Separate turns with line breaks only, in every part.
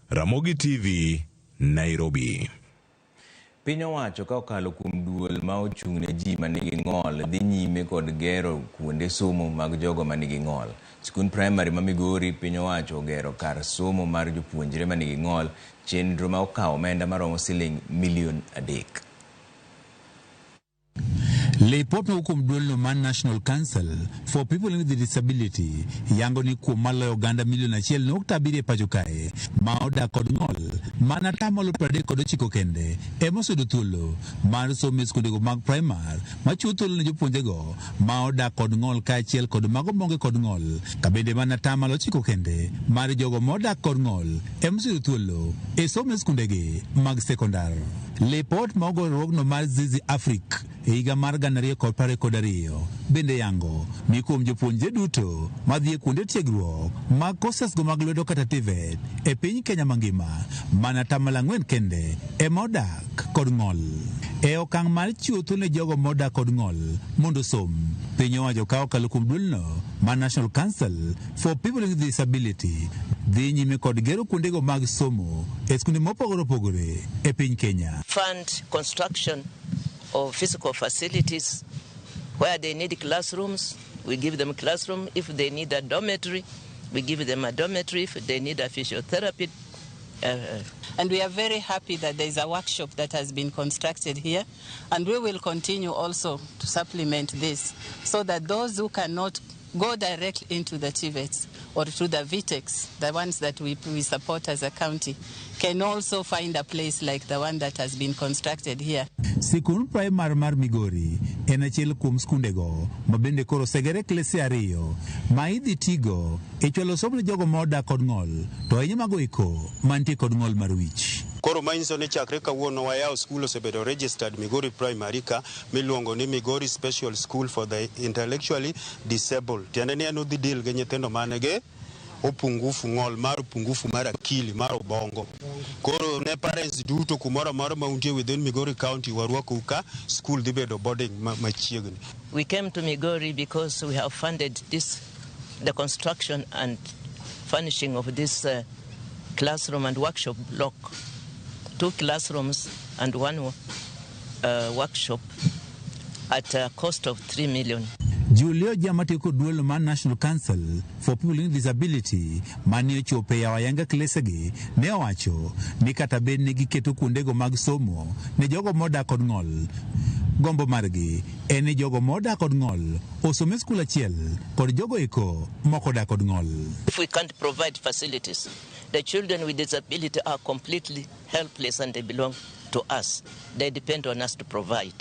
Ramogi TV, Nairobi.
Piny owacho ka okalo kuom duol ma ochung' ne ji manigi ng'ol dhi nyime kod gero kuonde somo mag jogo manigi ng'ol. Skund primary ma Migori piny owacho ogero kar somo mar jopuonjre manigi ng'ol, chenro ma okawo omenda maromo siling milion 3.
Lipot hukum duolno man National Council for People with Disability yango ni kuom maloyo oganda milion 1.7 pacho kae ma odak kod ng'ol mana tamalo 39 kende emosudo thuolo mar somo e skundego mag primar machiwo thuolo ne jopuonjego ma odak kod ng'ol kaachiel kod mago monge kod ng'ol ka bende mana tamalo 9 kende mar jogo modak kod ng'ol emosudo thuolo e somo e skundegi mag sekondar. Lipot ma ogorogno mar Zizi Africa e higa mar 2012 bende yango ni kuom jopuonjre duto madhi kuonde tiegruok mag courses go mag lwedo kata TVET e piny Kenya mangima mana tamalo 4 kende ema odak kod ng'ol. E okang' mar chiwo thuolo ne jogo modak kod ng'ol mondo som, piny owacho ka okalo kuom duolno mar National Council for People with Disability dhi nyime kod gero kuondego mag somo e skunde mopogore opogore e piny Kenya.
Fund construction of physical facilities where they need classrooms, we give them classroom. If they need a dormitory, we give them a dormitory. If they need a physiotherapy.
And we are very happy that there is a workshop that has been constructed here, and we will continue also to supplement this so that those who cannot go directly into the TVETs or to the VTECs, the ones that we support as a county, can also find a place like the one that has been constructed here.
Sikund primar mar Migori en achiel kuom skundego mabende koro segere klese 2 ma idhi tigo e chwalo somo ne jogo modak kod ng'ol to ahinya mago eko mantie kod ng'ol mar wich.
Koro manyiso ni chakre kawuono wayawo skul osebedo registered Migori Primary ka miluongo ni Migori Special School for the Intellectually Disabled. Tiende ni en udhi deal gi nyithindo manege opungufu ng'ol mar pungufu mar akili mar obongo. Koro ne parents duto kumoro amora mauntie within Migori County warwako ka school dhi bedo boarding machiegni.
We came to Migori because we have funded the construction and furnishing of this classroom and workshop block. 2 classrooms and 1 workshop at a cost of 3 million.
Julio Jamatiko duolo man National Council for People with Disability mani ochope ya wayanga klesegi ne owacho ni kata bed ne giketo kuondego mag somo ne jogo modak kod ng'ol. Gombo margi en jogo modak kod ng'ol osome skul achiel kod jogo eko moko dak kod ng'ol.
If we can't provide facilities, the children with disability are completely helpless and they belong to us. They depend on us to provide.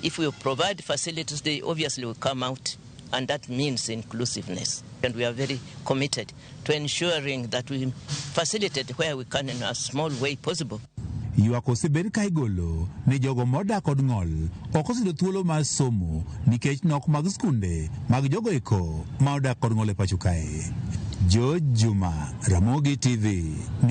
If we provide facilities, they obviously will come out, and that means inclusiveness. And we are very committed to ensuring that we facilitate where we can in a small way possible.
Yuako osebed ka igolo ne jogo modak kod ng'ol ok oseyudo thuolo mar somo nikech nok mag skunde mag jogo eko ma odak kod ng'ol e pacho kae. Juma, Ramogi TV.